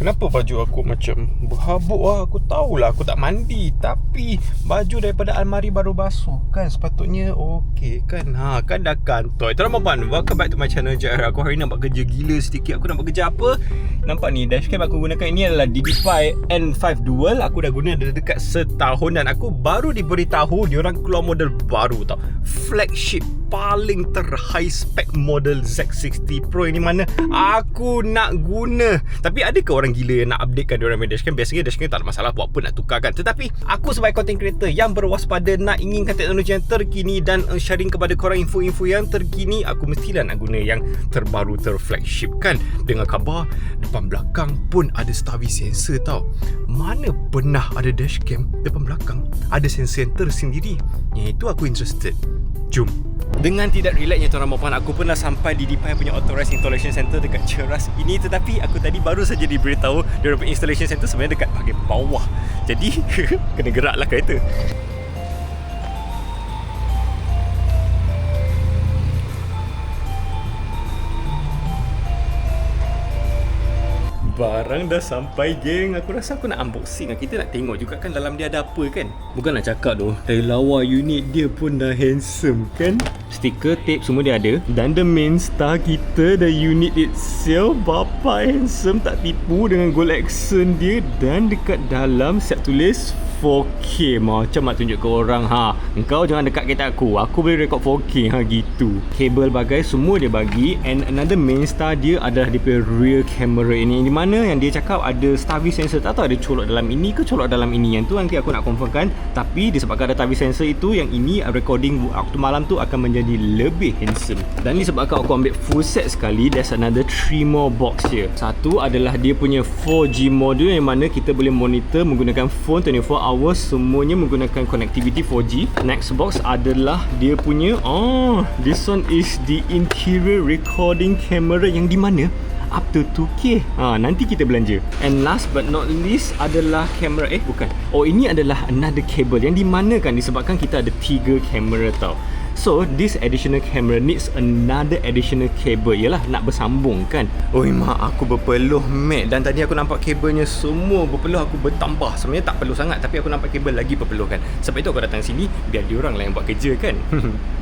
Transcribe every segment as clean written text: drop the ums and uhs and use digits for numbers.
Kenapa baju aku macam berhabuk lah? Aku tahulah aku tak mandi, tapi baju daripada almari baru basuh kan, sepatutnya okey kan. Kan dah kantoi. Tuan puan, welcome back to my channel JR. Aku hari ni nak buat kerja gila sedikit. Aku nak buat kerja apa? Nampak ni dashcam aku gunakan ini adalah Ddpai N5 Dual. Aku dah guna dah dekat setahun dan aku baru diberitahu diorang keluar model baru tau. Flagship paling high spec model Z60 Pro ini mana aku nak guna. Tapi adakah orang gila yang nak updatekan diorang punya dashcam? Biasanya dashcam tak ada masalah, buat apa nak tukarkan. Tetapi aku sebagai content creator yang berwaspada, nak inginkan teknologi yang terkini dan sharing kepada korang info-info yang terkini, aku mestilah nak guna yang terbaru, terflagship kan. Dengan khabar depan belakang pun ada starvey sensor tau. Mana pernah ada dashcam depan belakang ada sensor yang tersendiri? Yang itu aku interested. Jom. Dengan tidak relaxnya tuan dan puan, aku pun dah sampai di Ddpai punya Authorized Installation Center dekat Ceras ini. Tetapi aku tadi baru saja diberitahu dia punya installation center sebenarnya dekat bahagian bawah. Jadi kena geraklah kereta. Barang dah sampai geng. Aku rasa aku nak unboxing. Kita nak tengok juga kan dalam dia ada apa kan. Bukan nak cakap tu, dari lawa unit dia pun dah handsome kan. Stiker, tape semua dia ada. Dan the main star kita, the unit itself, bapa handsome tak tipu dengan gold accent dia. Dan dekat dalam siap tulis 4K. Macam nak tunjuk ke orang, engkau jangan dekat kereta aku boleh rekod 4K gitu. Kabel bagai semua dia bagi. And another main star dia adalah dia punya rear camera ini, di mana yang dia cakap ada starvey sensor. Tak tahu ada colok dalam ini ke colok dalam ini. Yang tu nanti aku nak confirmkan. Tapi disebabkan ada starvey sensor itu, yang ini recording waktu malam tu akan menjadi lebih handsome. Dan disebabkan aku ambil full set sekali, there's another 3 more box here. Satu adalah dia punya 4G module, yang mana kita boleh monitor menggunakan phone 24 hours, semuanya menggunakan connectivity 4G. Next box adalah dia punya this one is the interior recording camera, yang di mana up to 2K. Nanti kita belanja. And last but not least adalah kamera. Bukan. Ini adalah another cable, yang di mana kan disebabkan kita ada 3 kamera tau. So this additional camera needs another additional cable. Yalah, nak bersambung kan. Oi mak, aku berpeluh mat. Dan tadi aku nampak kabelnya semua berpeluh. Aku bertambah. Sebenarnya tak perlu sangat, tapi aku nampak kabel lagi berpeluh kan. Sebab itu aku datang sini biar diorang lah yang buat kerja kan.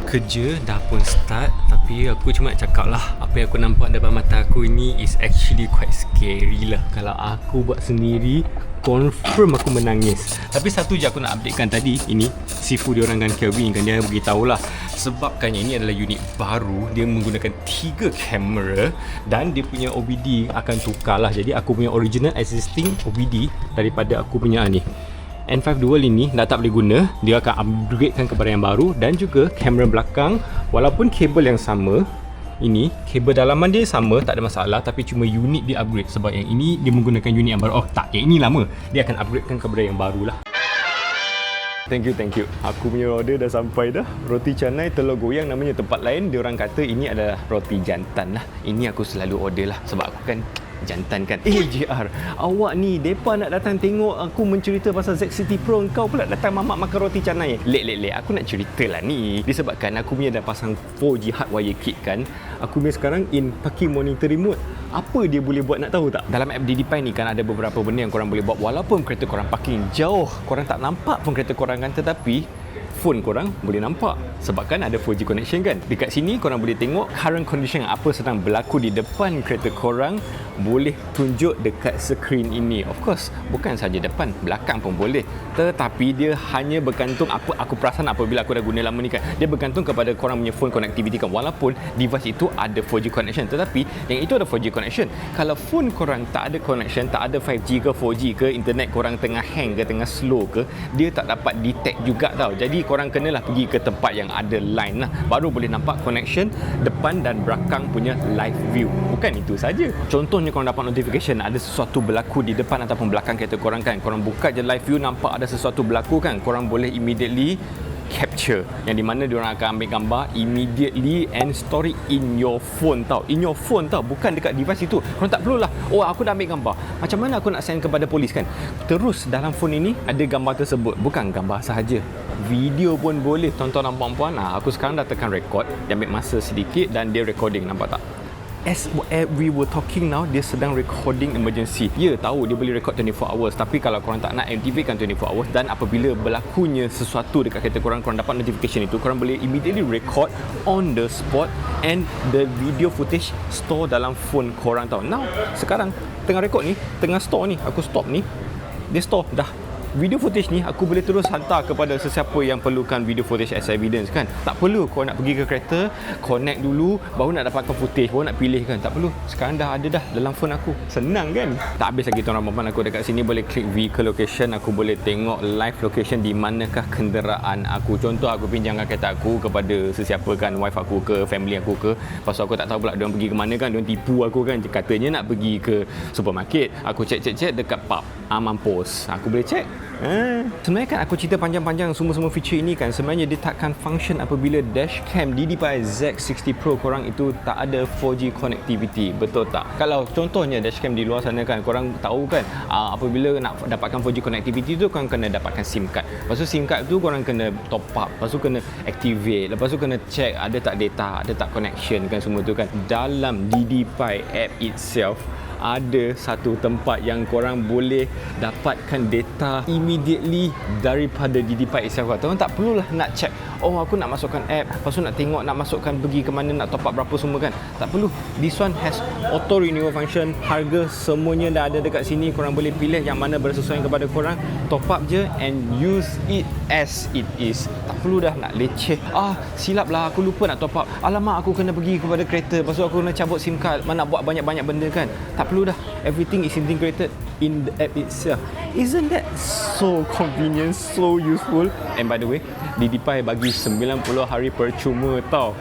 Kerja dah pun start. Tapi aku cuma nak cakap lah, apa yang aku nampak depan mata aku ini is actually quite scary lah. Kalau aku buat sendiri, confirm aku menangis. Tapi satu je aku nak updatekan tadi. Ini Sifu diorang kan Kelvin kan, dia beritahu lah. Sebabkan ini adalah unit baru, dia menggunakan 3 kamera. Dan dia punya OBD akan tukar lah. Jadi aku punya original existing OBD daripada aku punya ni N5 Dual ini dah tak boleh guna. Dia akan upgradekan kepada yang baru. Dan juga kamera belakang, walaupun kabel yang sama, ini kabel dalaman dia sama, tak ada masalah, tapi cuma unit dia upgrade. Sebab yang ini dia menggunakan unit yang baru. Yang ini lama. Dia akan upgradekan kepada yang baru lah. Thank you. Aku punya order dah sampai dah. Roti canai telur goyang, namanya tempat lain diorang kata ini adalah roti jantan lah. Ini aku selalu order lah, sebab aku kan jantan kan. JR, awak ni depa nak datang tengok aku mencerita pasal Z60 Pro, kau pula datang mamak makan roti canai. Lek, aku nak cerita lah ni. Disebabkan aku punya dah pasang 4G hardwire kit kan. Aku punya sekarang in parking monitor remote. Apa dia boleh buat, nak tahu tak? Dalam app Ddpai ni kan ada beberapa benda yang korang boleh buat. Walaupun kereta korang parking jauh, korang tak nampak pun kereta korang kan, tetapi phone korang boleh nampak. Sebab kan ada 4G connection kan. Dekat sini korang boleh tengok current condition, apa sedang berlaku di depan kereta korang, boleh tunjuk dekat skrin ini. Of course, bukan saja depan, belakang pun boleh. Tetapi dia hanya bergantung, apa aku perasan apabila aku dah guna lama ni kan, dia bergantung kepada korang punya phone connectivity kan. Walaupun device itu ada 4G connection, tetapi yang itu ada 4G connection. Kalau phone korang tak ada connection, tak ada 5G ke 4G ke, internet korang tengah hang ke, tengah slow ke, dia tak dapat detect juga tau. Jadi korang kenalah pergi ke tempat yang ada line lah, baru boleh nampak connection depan dan belakang punya live view. Bukan itu saja. Contohnya korang dapat notification ada sesuatu berlaku di depan ataupun belakang kereta korang kan, korang buka je live view, nampak ada sesuatu berlaku kan, korang boleh immediately capture, yang di mana diorang akan ambil gambar immediately and store it in your phone tau. In your phone tau, bukan dekat device itu. Korang tak perlulah, aku dah ambil gambar, macam mana aku nak send kepada polis kan. Terus dalam phone ini ada gambar tersebut. Bukan gambar sahaja, video pun boleh. Tuan-tuan dan puan-puan, aku sekarang dah tekan record. Dia ambil masa sedikit dan dia recording, nampak tak? as we were talking now, dia sedang recording emergency. Ya, tahu dia boleh record 24 hours, tapi kalau korang tak nak aktifkan 24 hours, dan apabila berlakunya sesuatu dekat kereta korang, korang dapat notification itu, korang boleh immediately record on the spot, and the video footage store dalam phone korang tau. Now, sekarang tengah record ni, tengah store ni, aku stop ni, dia store dah. Video footage ni aku boleh terus hantar kepada sesiapa yang perlukan video footage as evidence kan. Tak perlu kau nak pergi ke kereta, connect dulu, baru nak dapatkan footage, baru nak pilih kan. Tak perlu. Sekarang dah ada dah dalam phone aku. Senang kan? Tak habis lagi tuan-tuan dan puan, aku dekat sini boleh klik vehicle location, aku boleh tengok live location di manakah kenderaan aku. Contoh aku pinjamkan kereta aku kepada sesiapa kan, wife aku ke, family aku ke. Lepas tu aku tak tahu pula diorang pergi ke mana kan, diorang tipu aku kan. Katanya nak pergi ke supermarket. Aku check dekat pub. Mampus. Aku boleh check. Sebenarnya kan aku cerita panjang-panjang semua feature ini kan, sebenarnya dia takkan function apabila dashcam Ddpai Z60 Pro korang itu tak ada 4G connectivity. Betul tak? Kalau contohnya dashcam di luar sana kan, korang tahu kan, apabila nak dapatkan 4G connectivity tu korang kena dapatkan SIM card. Lepas tu SIM card tu korang kena top up, lepas tu kena activate, lepas tu kena check ada tak data, ada tak connection kan, semua tu kan. Dalam Ddpai app itself ada satu tempat yang korang boleh dapatkan data immediately daripada Ddpai itself. Korang tak perlulah nak check, oh aku nak masukkan app, lepas tu nak tengok nak masukkan pergi ke mana, nak top up berapa semua kan. Tak perlu. This one has auto renewal function. Harga semuanya dah ada dekat sini. Korang boleh pilih yang mana bersesuaian kepada korang, top up je and use it as it is. Tak perlu dah nak leceh. Silap lah, aku lupa nak top up. Alamak, aku kena pergi kepada kereta, lepas tu aku kena cabut SIM card, mana buat banyak-banyak benda kan. Tak perlu dah. Everything is integrated in the app itself. Isn't that so convenient, so useful? And by the way, Ddpai bagi 90 hari percuma tau.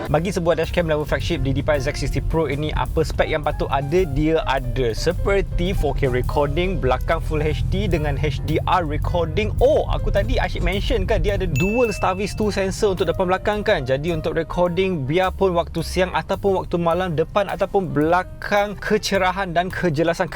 Bagi sebuah dashcam level flagship Ddpai Z60 Pro ini, apa spek yang patut ada? Dia ada seperti 4K recording, belakang Full HD dengan HDR recording. Aku tadi asyik mention kan, dia ada dual Starvis 2 sensor untuk depan belakang kan. Jadi untuk recording biarpun waktu siang ataupun waktu malam, depan ataupun belakang, kecerahan dan kejelasan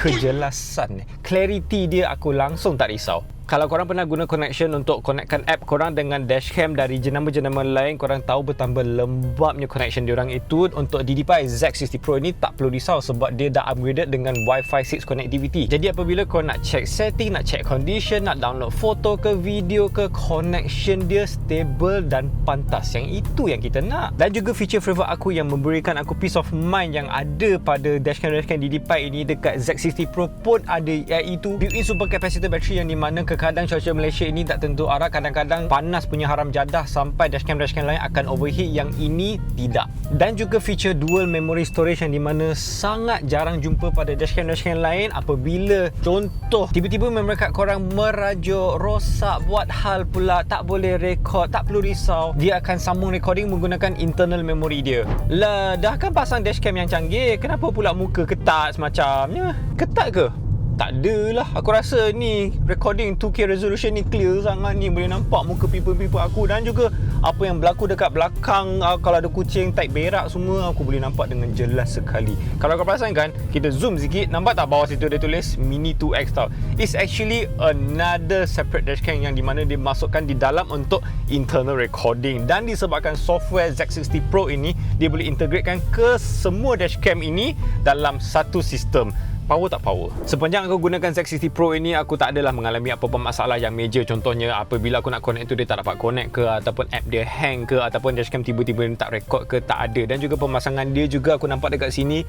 clarity dia aku langsung tak risau. Kalau korang pernah guna connection untuk connectkan app korang dengan dashcam dari jenama-jenama lain, korang tahu betapa lembabnya connection diorang itu. Untuk Ddpai Z60 Pro ini tak perlu risau sebab dia dah upgraded dengan Wi-Fi 6 connectivity. Jadi apabila korang nak check setting, nak check condition, nak download foto ke video ke, connection dia stable dan pantas. Yang itu yang kita nak. Dan juga feature favourite aku yang memberikan aku peace of mind yang ada pada dashcam Ddpai ini dekat Z60 Pro pun ada, iaitu built-in super capacitor battery, yang di mana kadang cuaca Malaysia ini tak tentu arah, kadang-kadang panas punya haram jadah sampai dashcam lain akan overheat, yang ini tidak. Dan juga feature dual memory storage yang di mana sangat jarang jumpa pada dashcam lain. Apabila contoh tiba-tiba memory card korang merajuk, rosak, buat hal pula tak boleh record, tak perlu risau, dia akan sambung recording menggunakan internal memory dia. Lah, dah kan pasang dashcam yang canggih, kenapa pula muka ketat semacamnya? Ketat ke? Tak adalah. Aku rasa ni recording 2K resolution ni clear sangat ni. Boleh nampak muka people-people aku. Dan juga apa yang berlaku dekat belakang, kalau ada kucing, tai berak semua, aku boleh nampak dengan jelas sekali. Kalau kau perasan kan, kita zoom sikit, nampak tak bawah situ dia tulis Mini 2X tau. It's actually another separate dashcam yang di mana dia masukkan di dalam untuk internal recording. Dan disebabkan software Z60 Pro ini, dia boleh integratekan ke semua dashcam ini dalam satu sistem. Power tak power? Sepanjang aku gunakan Z60 Pro ini, aku tak adalah mengalami apa-apa masalah yang major. Contohnya apabila aku nak connect tu dia tak dapat connect ke, ataupun app dia hang ke, ataupun dashcam tiba-tiba tak record ke, tak ada. Dan juga pemasangan dia juga aku nampak dekat sini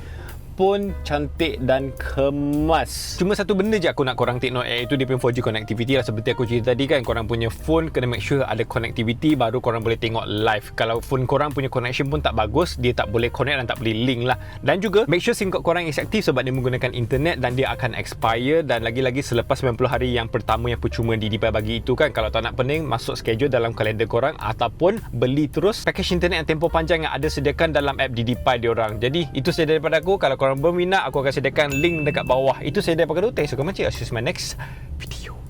pun cantik dan kemas. Cuma satu benda je aku nak korang take note, iaitu dia punya 4G connectivity lah. Seperti aku cerita tadi kan, korang punya phone kena make sure ada connectivity baru korang boleh tengok live. Kalau phone korang punya connection pun tak bagus, dia tak boleh connect dan tak boleh link lah. Dan juga make sure SIM card korang is aktif sebab dia menggunakan internet dan dia akan expire. Dan lagi-lagi selepas 90 hari yang pertama yang percuma Ddpai bagi itu kan, kalau tak nak pening, masuk schedule dalam kalender korang ataupun beli terus package internet yang tempoh panjang yang ada sediakan dalam app Ddpai diorang. Jadi itu saja daripada aku. Kalau korang berminat, aku akan sediakan link dekat bawah. Itu saya daripada aku. Thanks so much. I'll see you in my next video.